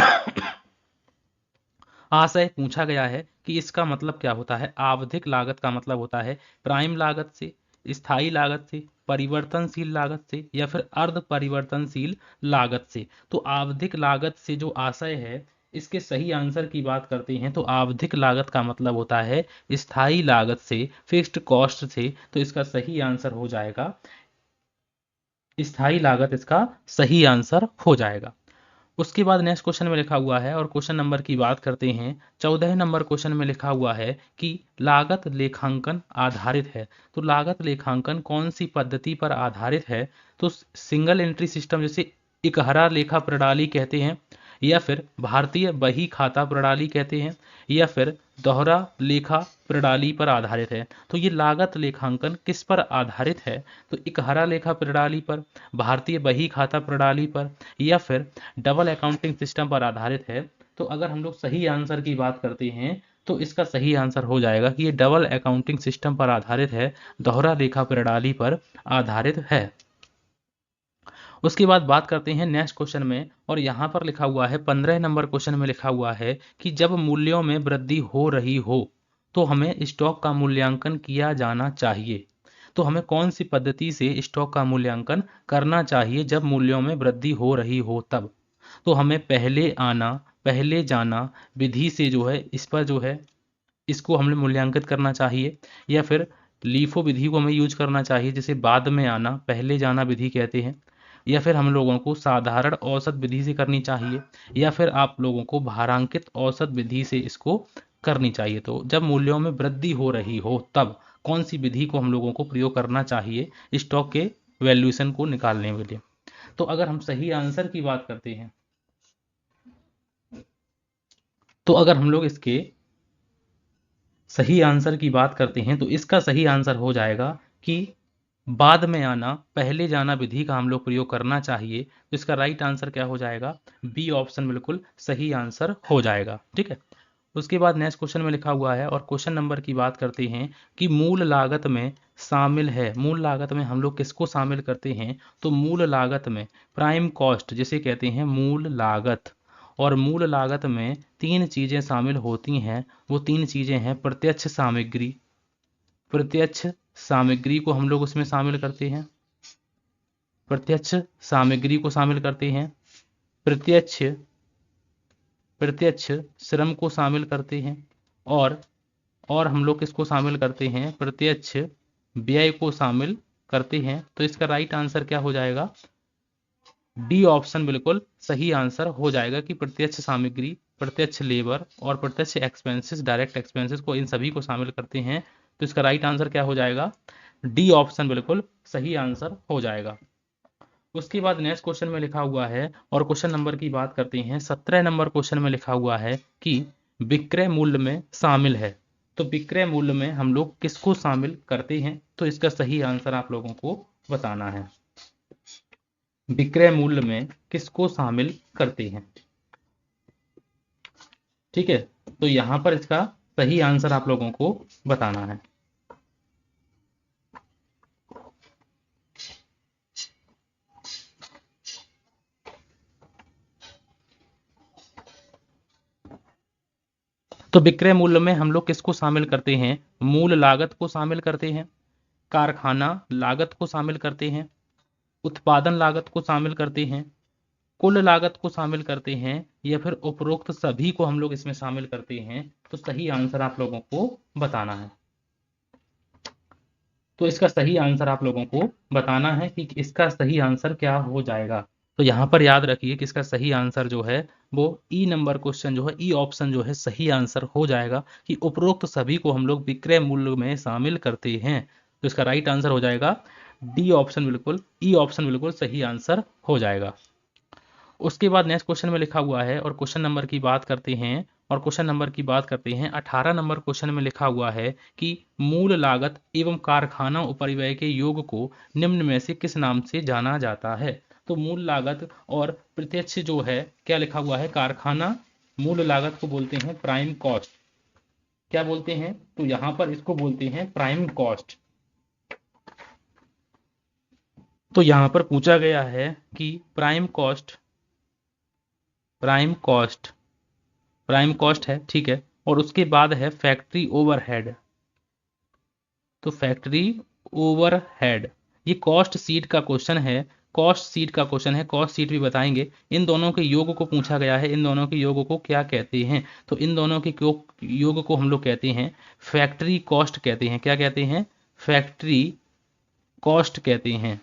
आशय पूछा गया है कि इसका मतलब क्या होता है। आवधिक लागत का मतलब होता है प्राइम लागत से, स्थायी लागत से, परिवर्तनशील लागत से, या फिर अर्ध परिवर्तनशील लागत से। तो आवधिक लागत से जो आशय है इसके सही आंसर की बात करते हैं तो आवधिक लागत का मतलब होता है स्थायी लागत से, फिक्स्ड कॉस्ट से। तो इसका सही आंसर हो जाएगा स्थायी लागत, इसका सही आंसर हो जाएगा। उसके बाद नेक्स्ट क्वेश्चन में लिखा हुआ है और क्वेश्चन नंबर की बात करते हैं 14 नंबर क्वेश्चन में लिखा हुआ है कि लागत लेखांकन आधारित है। तो लागत लेखांकन कौन सी पद्धति पर आधारित है, तो सिंगल एंट्री सिस्टम जैसे इकहरा लेखा प्रणाली कहते हैं, या फिर भारतीय बही खाता प्रणाली कहते हैं, या फिर दोहरा लेखा प्रणाली पर आधारित है। तो ये लागत लेखांकन किस पर आधारित है, तो इकहरा लेखा प्रणाली पर, भारतीय बही खाता प्रणाली पर, या फिर डबल अकाउंटिंग सिस्टम पर आधारित है। तो अगर हम लोग सही आंसर की बात करते हैं तो इसका सही आंसर हो जाएगा कि ये डबल अकाउंटिंग सिस्टम पर आधारित है, दोहरा लेखा प्रणाली पर आधारित है। उसके बाद बात करते हैं नेक्स्ट क्वेश्चन में और यहाँ पर लिखा हुआ है 15 नंबर क्वेश्चन में लिखा हुआ है कि जब मूल्यों में वृद्धि हो रही हो तो हमें स्टॉक का मूल्यांकन किया जाना चाहिए। तो हमें कौन सी पद्धति से स्टॉक का मूल्यांकन करना चाहिए जब मूल्यों में वृद्धि हो रही हो तब। तो हमें पहले आना पहले जाना विधि से जो है इस पर जो है इसको हमें मूल्यांकित करना चाहिए, या फिर लीफो विधि को हमें यूज करना चाहिए जिसे बाद में आना पहले जाना विधि कहते हैं, या फिर हम लोगों को साधारण औसत विधि से करनी चाहिए, या फिर आप लोगों को भारांकित औसत विधि से इसको करनी चाहिए। तो जब मूल्यों में वृद्धि हो रही हो तब कौन सी विधि को हम लोगों को प्रयोग करना चाहिए स्टॉक के वैल्यूएशन को निकालने के लिए। तो अगर हम सही आंसर की बात करते हैं तो अगर हम लोग इसके सही आंसर की बात करते हैं तो इसका सही आंसर हो जाएगा कि बाद में आना पहले जाना विधि का हम लोग प्रयोग करना चाहिए। तो इसका राइट आंसर क्या हो जाएगा, बी ऑप्शन बिल्कुल सही आंसर हो जाएगा। ठीक है, उसके बाद नेक्स्ट क्वेश्चन में लिखा हुआ है और क्वेश्चन नंबर की बात करते हैं कि मूल लागत में शामिल है, मूल लागत में हम लोग किसको शामिल करते हैं, तो मूल लागत में प्राइम कॉस्ट जिसे कहते हैं मूल लागत, और मूल लागत में तीन चीजें शामिल होती हैं। वो तीन चीजें हैं प्रत्यक्ष सामग्री, प्रत्यक्ष सामग्री को हम लोग उसमें शामिल करते हैं, प्रत्यक्ष सामग्री को शामिल करते हैं, प्रत्यक्ष प्रत्यक्ष श्रम को शामिल करते हैं, और हम लोग किसको शामिल करते हैं, प्रत्यक्ष व्यय को शामिल करते हैं। तो इसका राइट आंसर क्या हो जाएगा, डी ऑप्शन बिल्कुल सही आंसर हो जाएगा कि प्रत्यक्ष सामग्री, प्रत्यक्ष लेबर और प्रत्यक्ष एक्सपेंसेस डायरेक्ट एक्सपेंसेस को इन सभी को शामिल करते हैं। तो इसका राइट आंसर क्या हो जाएगा, डी ऑप्शन बिल्कुल सही आंसर हो जाएगा। उसके बाद नेक्स्ट क्वेश्चन में लिखा हुआ है और क्वेश्चन नंबर की बात करते हैं 17 नंबर क्वेश्चन में लिखा हुआ है कि विक्रय मूल्य में शामिल है। तो विक्रय मूल्य में हम लोग किसको शामिल करते हैं, तो इसका सही आंसर आप लोगों को बताना है। विक्रय मूल्य में किसको शामिल करते हैं। ठीक है, तो यहां पर इसका सही आंसर आप लोगों को बताना है। तो विक्रय मूल्य में हम लोग किसको शामिल करते हैं, मूल लागत को शामिल करते हैं, कारखाना लागत को शामिल करते हैं, उत्पादन लागत को शामिल करते हैं, कुल लागत को शामिल करते हैं, या फिर उपरोक्त सभी को हम लोग इसमें शामिल करते हैं। तो सही आंसर आप लोगों को बताना है। तो इसका सही आंसर आप लोगों को बताना है कि इसका सही आंसर क्या हो जाएगा। तो यहाँ पर याद रखिए कि इसका सही आंसर जो है वो ई नंबर क्वेश्चन जो है, ई ऑप्शन जो है सही आंसर हो जाएगा कि उपरोक्त सभी को हम लोग विक्रय मूल्य में शामिल करते हैं। तो इसका राइट आंसर हो जाएगा डी ऑप्शन, बिल्कुल ई ऑप्शन बिल्कुल सही आंसर हो जाएगा। उसके बाद नेक्स्ट क्वेश्चन में लिखा हुआ है, और क्वेश्चन नंबर की बात करते हैं, और क्वेश्चन नंबर की बात करते हैं 18 नंबर क्वेश्चन में लिखा हुआ है कि मूल लागत एवं कारखाना उपरिव्यय के योग को निम्न में से किस नाम से जाना जाता है। तो मूल लागत और प्रत्यक्ष जो है क्या लिखा हुआ है, कारखाना मूल लागत को बोलते हैं प्राइम कॉस्ट। क्या बोलते हैं, तो यहां पर इसको बोलते हैं प्राइम कॉस्ट। तो यहां पर पूछा गया है कि प्राइम कॉस्ट प्राइम कॉस्ट है, ठीक है। और उसके बाद है फैक्ट्री ओवरहेड। तो फैक्ट्री ओवरहेड ये कॉस्ट शीट का क्वेश्चन है, कॉस्ट शीट का क्वेश्चन है, कॉस्ट शीट भी बताएंगे। इन दोनों के योग को पूछा गया है, इन दोनों के योग को क्या कहते हैं। तो इन दोनों के योग को हम लोग कहते हैं फैक्ट्री कॉस्ट कहते हैं। क्या कहते हैं, फैक्ट्री कॉस्ट कहते हैं।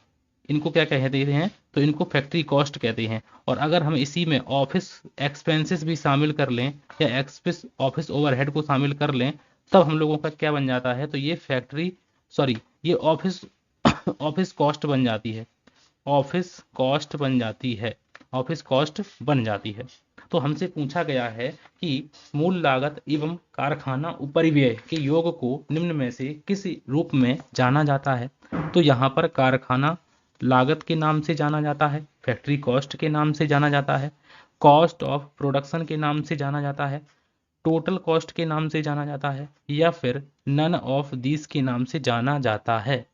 इनको क्या कहते हैं, तो इनको फैक्ट्री कॉस्ट कहते हैं। और अगर हम इसी में ऑफिस एक्सपेंसेस भी शामिल कर लें, या एक्सपेंस ऑफिस ओवरहेड को शामिल कर लें, तब हम लोगों का क्या बन जाता है, तो ये फैक्ट्री सॉरी ये ऑफिस ऑफिस कॉस्ट बन जाती है, ऑफिस कॉस्ट बन जाती है, ऑफिस कॉस्ट बन जाती है। तो हमसे पूछा गया है कि मूल लागत एवं कारखाना उपरिव्यय के योग को निम्न में से किस रूप में जाना जाता है। तो यहाँ पर कारखाना लागत के नाम से जाना जाता है, फैक्ट्री कॉस्ट के नाम से जाना जाता है, कॉस्ट ऑफ प्रोडक्शन के नाम से जाना जाता है, टोटल कॉस्ट के नाम से जाना जाता है, या फिर नन ऑफ दीज के नाम से जाना जाता है।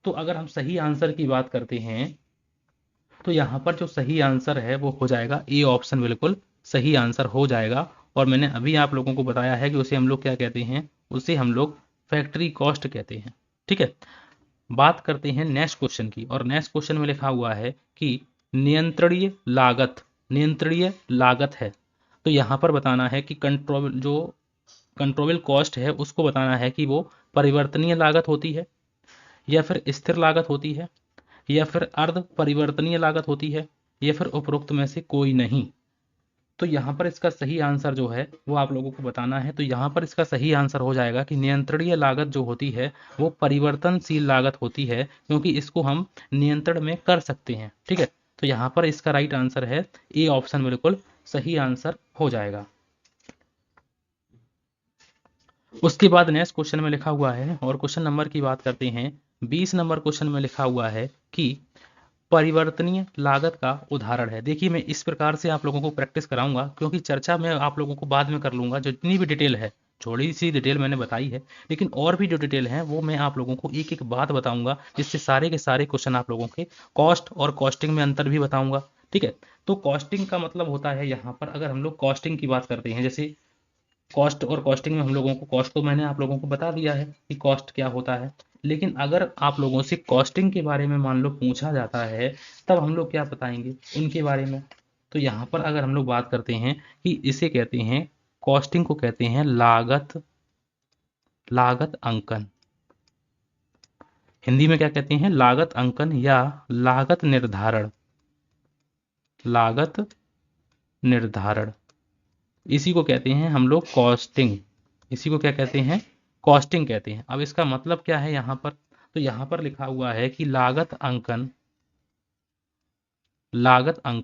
तो अगर हम सही आंसर की बात करते हैं, तो यहाँ पर जो सही आंसर है वो हो जाएगा ए ऑप्शन, बिल्कुल सही आंसर हो जाएगा। और मैंने अभी आप लोगों को बताया है कि उसे हम लोग क्या कहते हैं, उसे हम लोग फैक्ट्री कॉस्ट कहते हैं। ठीक है, बात करते हैं नेक्स्ट क्वेश्चन की, और नेक्स्ट क्वेश्चन में लिखा हुआ है कि नियंत्रणीय लागत है। तो यहाँ पर बताना है कि कंट्रोल कॉस्ट है उसको बताना है कि वो परिवर्तनीय लागत होती है, या फिर स्थिर लागत होती है, या फिर अर्ध परिवर्तनीय लागत होती है, या फिर उपरोक्त में से कोई नहीं। तो यहाँ पर इसका सही आंसर जो है वो आप लोगों को बताना है। तो यहाँ पर इसका सही आंसर हो जाएगा कि नियंत्रणीय लागत जो होती है वो परिवर्तनशील लागत होती है, क्योंकि इसको हम नियंत्रण में कर सकते हैं। ठीक है, तो यहाँ पर इसका राइट आंसर है ए ऑप्शन, बिल्कुल सही आंसर हो जाएगा। उसके बाद नेक्स्ट क्वेश्चन में लिखा हुआ है, और क्वेश्चन नंबर की बात करते हैं 20 नंबर क्वेश्चन में लिखा हुआ है कि परिवर्तनीय लागत का उदाहरण है। देखिए मैं इस प्रकार से आप लोगों को प्रैक्टिस कराऊंगा, क्योंकि चर्चा मैं आप लोगों को बाद में कर लूंगा। जितनी भी डिटेल है, थोड़ी सी डिटेल मैंने बताई है, लेकिन और भी जो डिटेल है वो मैं आप लोगों को एक एक बात बताऊंगा, जिससे सारे के सारे क्वेश्चन आप लोगों के कॉस्ट और कॉस्टिंग में अंतर भी बताऊंगा। ठीक है, तो कॉस्टिंग का मतलब होता है यहाँ पर, अगर हम लोग कॉस्टिंग की बात करते हैं, जैसे कॉस्ट और कॉस्टिंग में हम लोगों को, कॉस्ट तो मैंने आप लोगों को बता दिया है कि कॉस्ट क्या होता है, लेकिन अगर आप लोगों से कॉस्टिंग के बारे में मान लो पूछा जाता है, तब हम लोग क्या बताएंगे उनके बारे में। तो यहाँ पर अगर हम लोग बात करते हैं कि इसे कहते हैं, कॉस्टिंग को कहते हैं लागत अंकन। हिंदी में क्या कहते हैं, लागत अंकन या लागत निर्धारण, लागत निर्धारण। इसी को कहते हैं हम लोग कॉस्टिंग, इसी को क्या कहते हैं, कॉस्टिंग कहते हैं। अब इसका मतलब क्या है यहाँ पर, तो यहाँ पर लिखा हुआ है कि लागत अंकन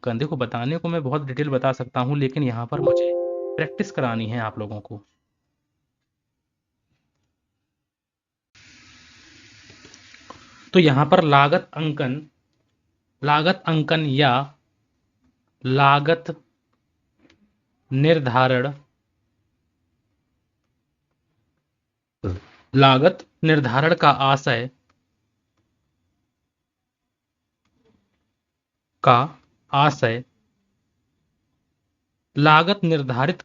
देखो, बताने को मैं बहुत डिटेल बता सकता हूँ, लेकिन यहाँ पर मुझे प्रैक्टिस करानी है आप लोगों को। तो यहाँ पर लागत अंकन, लागत अंकन या लागत निर्धारण लागत निर्धारण का आशय लागत निर्धारित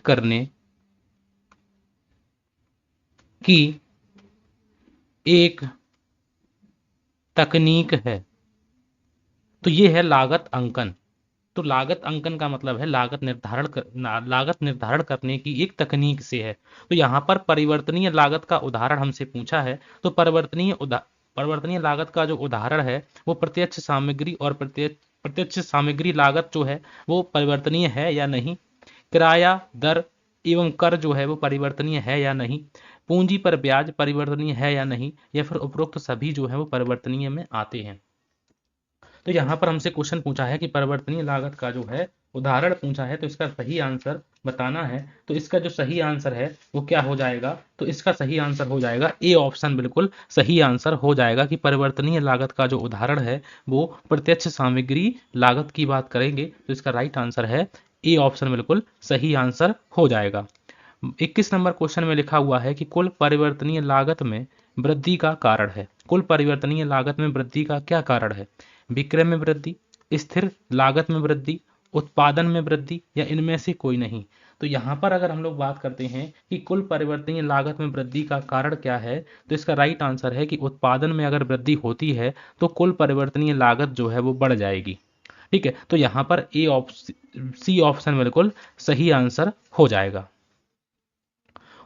करने की एक तकनीक है। तो ये है लागत अंकन। तो लागत अंकन का मतलब है लागत निर्धारण करने की एक तकनीक से है। तो यहाँ पर परिवर्तनीय लागत का उदाहरण हमसे पूछा है। तो परिवर्तनीय लागत का जो उदाहरण है वो प्रत्यक्ष सामग्री और प्रत्यक्ष सामग्री लागत जो है वो परिवर्तनीय है या नहीं, किराया दर एवं कर जो है वो परिवर्तनीय है या नहीं, पूंजी पर ब्याज परिवर्तनीय है या नहीं, या फिर उपरोक्त सभी जो है वो परिवर्तनीय में आते हैं। तो यहाँ पर हमसे क्वेश्चन पूछा है कि परिवर्तनीय लागत का जो है उदाहरण पूछा है, तो इसका सही आंसर बताना है। तो इसका जो सही आंसर है वो क्या हो जाएगा, तो इसका सही आंसर हो जाएगा ए ऑप्शन, बिल्कुल सही आंसर हो जाएगा कि परिवर्तनीय लागत का जो उदाहरण है वो प्रत्यक्ष सामग्री लागत की बात करेंगे। तो इसका राइट आंसर है ए ऑप्शन, बिल्कुल सही आंसर हो जाएगा। 21 नंबर क्वेश्चन में लिखा हुआ है कि कुल परिवर्तनीय लागत में वृद्धि का कारण है। कुल परिवर्तनीय लागत में वृद्धि का क्या कारण है? विक्रय में वृद्धि, स्थिर लागत में वृद्धि, उत्पादन में वृद्धि, या इनमें से कोई नहीं। तो यहाँ पर अगर हम लोग बात करते हैं कि कुल परिवर्तनीय लागत में वृद्धि का कारण क्या है, तो इसका राइट आंसर है कि उत्पादन में अगर वृद्धि होती है तो कुल परिवर्तनीय लागत जो है वो बढ़ जाएगी। ठीक है, तो यहाँ पर सी ऑप्शन बिल्कुल सही आंसर हो जाएगा।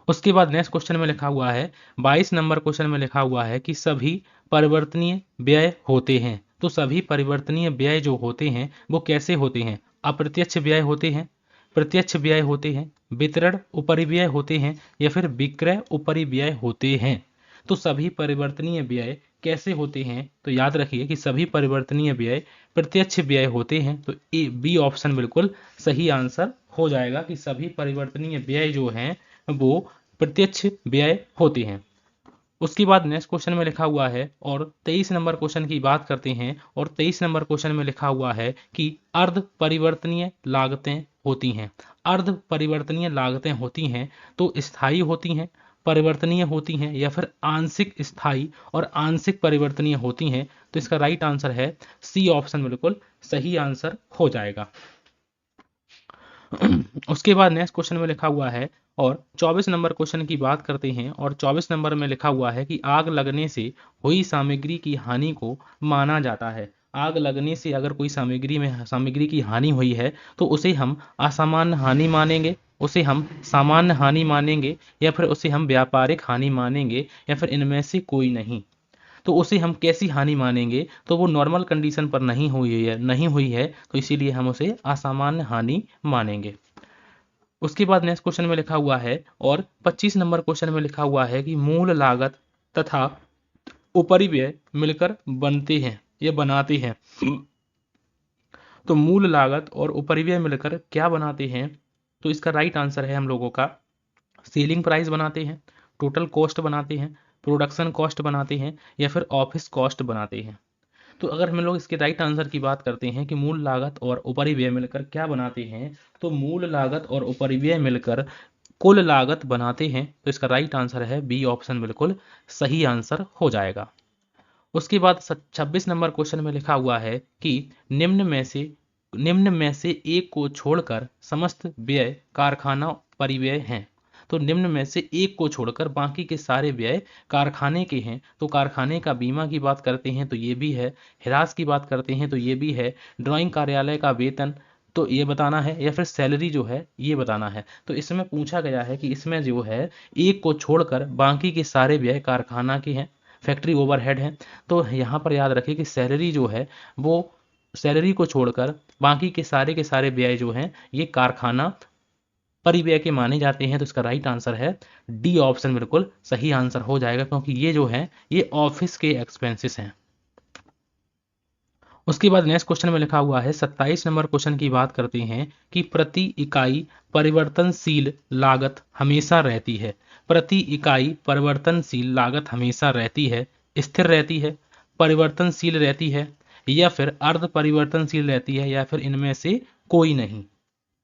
उसके बाद नेक्स्ट क्वेश्चन में लिखा हुआ है, 22 नंबर क्वेश्चन में लिखा हुआ है कि सभी परिवर्तनीय व्यय होते हैं। तो सभी परिवर्तनीय व्यय जो होते हैं वो कैसे होते हैं? अप्रत्यक्ष व्यय होते हैं, प्रत्यक्ष व्यय होते हैं, वितरण उपरिव्यय होते हैं, या फिर विक्रय उपरिव्यय होते हैं। तो सभी परिवर्तनीय व्यय कैसे होते हैं? तो याद रखिए कि सभी परिवर्तनीय व्यय प्रत्यक्ष व्यय होते हैं। तो ए बी ऑप्शन बिल्कुल सही आंसर हो जाएगा कि सभी परिवर्तनीय व्यय जो हैं वो प्रत्यक्ष व्यय होते हैं। उसके बाद नेक्स्ट क्वेश्चन में लिखा हुआ है और 23 नंबर क्वेश्चन की बात करते हैं, और 23 नंबर क्वेश्चन में लिखा हुआ है कि अर्ध परिवर्तनीय लागतें होती हैं। अर्ध परिवर्तनीय लागतें होती हैं तो स्थायी होती हैं, परिवर्तनीय होती हैं, या फिर आंशिक स्थायी और आंशिक परिवर्तनीय होती हैं। तो इसका राइट आंसर है सी ऑप्शन, बिल्कुल सही आंसर हो जाएगा। उसके बाद नेक्स्ट क्वेश्चन में लिखा हुआ है और 24 नंबर क्वेश्चन की बात करते हैं, और 24 नंबर में लिखा हुआ है कि आग लगने से हुई सामग्री की हानि को माना जाता है। आग लगने से अगर कोई सामग्री की हानि हुई है तो उसे हम असामान्य हानि मानेंगे, उसे हम सामान्य हानि मानेंगे, या फिर उसे हम व्यापारिक हानि मानेंगे, या फिर इनमें से कोई नहीं। तो उसे हम कैसी हानि मानेंगे? तो वो नॉर्मल कंडीशन पर नहीं हुई है तो इसीलिए हम उसे असामान्य हानि मानेंगे। उसके बाद नेक्स्ट क्वेश्चन में लिखा हुआ है और 25 नंबर क्वेश्चन में लिखा हुआ है कि मूल लागत तथा उपरिव्यय मिलकर बनते हैं या बनाते हैं। तो मूल लागत और उपरिव्यय मिलकर क्या बनाते हैं? तो इसका राइट आंसर है हम लोगों का सेलिंग प्राइस बनाते हैं, टोटल कॉस्ट बनाते हैं, प्रोडक्शन कॉस्ट बनाते हैं, या फिर ऑफिस कॉस्ट बनाते हैं। तो अगर हम लोग इसके राइट आंसर की बात करते हैं कि मूल लागत और उपरिव्यय मिलकर क्या बनाते हैं, तो मूल लागत और उपरिव्यय मिलकर कुल लागत बनाते हैं। तो इसका राइट आंसर है बी ऑप्शन, बिल्कुल सही आंसर हो जाएगा। उसके बाद 26 नंबर क्वेश्चन में लिखा हुआ है कि निम्न में से एक को छोड़कर समस्त व्यय कारखाना परिव्यय हैं। तो निम्न में से एक को छोड़कर बाकी के सारे व्यय कारखाने के हैं। तो कारखाने का बीमा की बात करते हैं तो ये भी है, हिरास की बात करते हैं तो ये भी है, ड्राइंग कार्यालय का वेतन तो ये बताना है, या फिर सैलरी जो है ये बताना है। तो इसमें पूछा गया है कि इसमें जो है एक को छोड़कर बाकी के सारे व्यय कारखाना के हैं, फैक्ट्री ओवरहेड है। तो यहाँ पर याद रखें कि सैलरी जो है वो सैलरी को छोड़कर बाकी के सारे व्यय जो हैं ये कारखाना परिव्यय के माने जाते हैं। तो इसका राइट आंसर है डी ऑप्शन, बिल्कुल सही आंसर हो जाएगा, क्योंकि ये जो है ये ऑफिस के एक्सपेंसेस हैं। उसके बाद नेक्स्ट क्वेश्चन में लिखा हुआ है 27 नंबर क्वेश्चन की बात करते हैं कि प्रति इकाई परिवर्तनशील लागत हमेशा रहती है। प्रति इकाई परिवर्तनशील लागत हमेशा रहती है, स्थिर रहती है, परिवर्तनशील रहती है, या फिर अर्ध परिवर्तनशील रहती है, या फिर इनमें से कोई नहीं।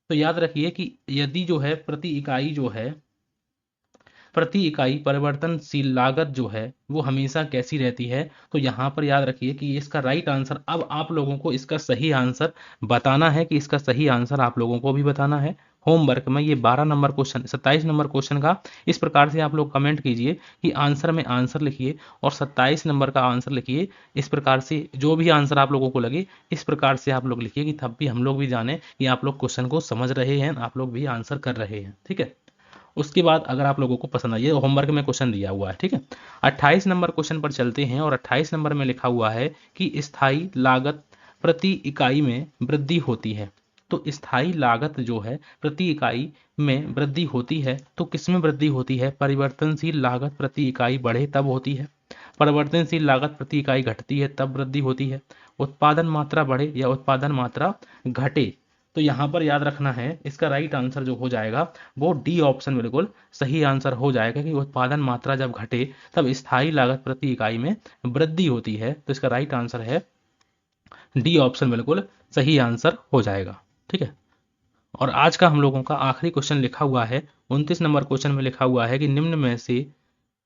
तो याद रखिए कि यदि जो है प्रति इकाई परिवर्तनशील लागत जो है वो हमेशा कैसी रहती है, तो यहाँ पर याद रखिए कि इसका राइट आंसर, अब आप लोगों को इसका सही आंसर बताना है, कि इसका सही आंसर आप लोगों को भी बताना है। होमवर्क में ये 12 नंबर क्वेश्चन 27 नंबर क्वेश्चन का इस प्रकार से आप लोग कमेंट कीजिए कि आंसर में आंसर लिखिए और 27 नंबर का आंसर लिखिए। इस प्रकार से जो भी आंसर आप लोगों को लगे इस प्रकार से आप लोग लिखिए, कि तब भी हम लोग भी जाने कि आप लोग क्वेश्चन को समझ रहे हैं, आप लोग भी आंसर कर रहे हैं। ठीक है, उसके बाद अगर आप लोगों को पसंद आइए, होमवर्क में क्वेश्चन दिया हुआ है। ठीक है, 28 नंबर क्वेश्चन पर चलते हैं और 28 नंबर में लिखा हुआ है कि स्थायी लागत प्रति इकाई में वृद्धि होती है। तो स्थायी लागत जो है प्रति इकाई में वृद्धि होती है, तो किस में वृद्धि होती है? परिवर्तनशील लागत प्रति इकाई बढ़े तब होती है, परिवर्तनशील लागत प्रति इकाई घटती है तब वृद्धि होती है, उत्पादन मात्रा बढ़े या उत्पादन मात्रा घटे। तो यहाँ पर याद रखना है, इसका राइट आंसर जो हो जाएगा वो डी ऑप्शन बिल्कुल सही आंसर हो जाएगा, कि उत्पादन मात्रा जब घटे तब स्थायी लागत प्रति इकाई में वृद्धि होती है। तो इसका राइट आंसर है डी ऑप्शन बिल्कुल सही आंसर हो जाएगा। ठीक है, और आज का हम लोगों का आखिरी क्वेश्चन लिखा हुआ है 29 नंबर क्वेश्चन में लिखा हुआ है कि निम्न में से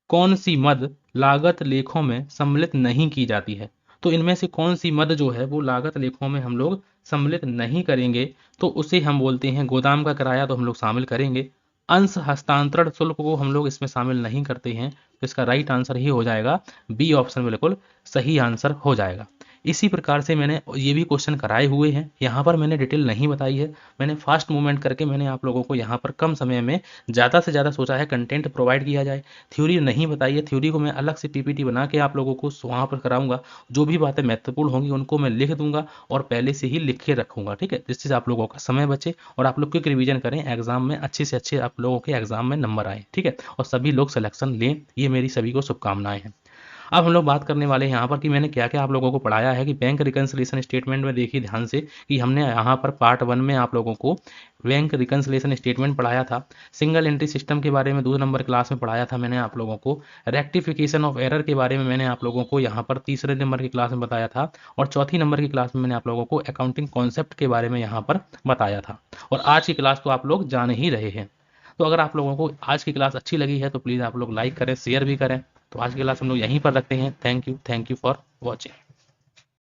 कौन सी मद लागत लेखों में सम्मिलित नहीं की जाती है। तो इनमें से कौन सी मद जो है वो लागत लेखों में हम लोग सम्मिलित नहीं करेंगे, तो उसे हम बोलते हैं गोदाम का किराया, तो हम लोग शामिल करेंगे। अंश हस्तांतरण शुल्क को हम लोग इसमें शामिल नहीं करते हैं, तो इसका राइट आंसर ही हो जाएगा बी ऑप्शन बिल्कुल सही आंसर हो जाएगा। इसी प्रकार से मैंने ये भी क्वेश्चन कराए हुए हैं, यहाँ पर मैंने डिटेल नहीं बताई है, मैंने फास्ट मूवमेंट करके मैंने आप लोगों को यहाँ पर कम समय में ज़्यादा से ज़्यादा सोचा है कंटेंट प्रोवाइड किया जाए। थ्योरी नहीं बताई है, थ्योरी को मैं अलग से पीपीटी बना के आप लोगों को वहाँ पर कराऊंगा, जो भी बातें महत्वपूर्ण होंगी उनको मैं लिख दूंगा और पहले से ही लिख के रखूंगा। ठीक है, जिससे आप लोगों का समय बचे और आप लोग क्विक रिवीजन करें, एग्जाम में अच्छे से अच्छे आप लोगों के एग्जाम में नंबर आए। ठीक है, और सभी लोग सिलेक्शन लें, ये मेरी सभी को शुभकामनाएं हैं। अब हम लोग बात करने वाले हैं यहाँ पर कि मैंने क्या क्या आप लोगों को पढ़ाया है। कि बैंक रिकन्सिलेशन स्टेटमेंट में देखिए ध्यान से कि हमने यहाँ पर पार्ट 1 में आप लोगों को बैंक रिकन्सिलेशन स्टेटमेंट पढ़ाया था। सिंगल एंट्री सिस्टम के बारे में 2 नंबर क्लास में पढ़ाया था मैंने आप लोगों को। रेक्टिफिकेशन ऑफ एरर के बारे में मैंने आप लोगों को यहाँ पर 3रे नंबर की क्लास में बताया था, और 4थी नंबर की क्लास में मैंने आप लोगों को अकाउंटिंग कॉन्सेप्ट के बारे में यहाँ पर बताया था। और आज की क्लास तो आप लोग जान ही रहे हैं। तो अगर आप लोगों को आज की क्लास अच्छी लगी है तो प्लीज़ आप लोग लाइक करें, शेयर भी करें। तो आज की क्लास हम लोग यहीं पर रखते हैं। Thank you for watching.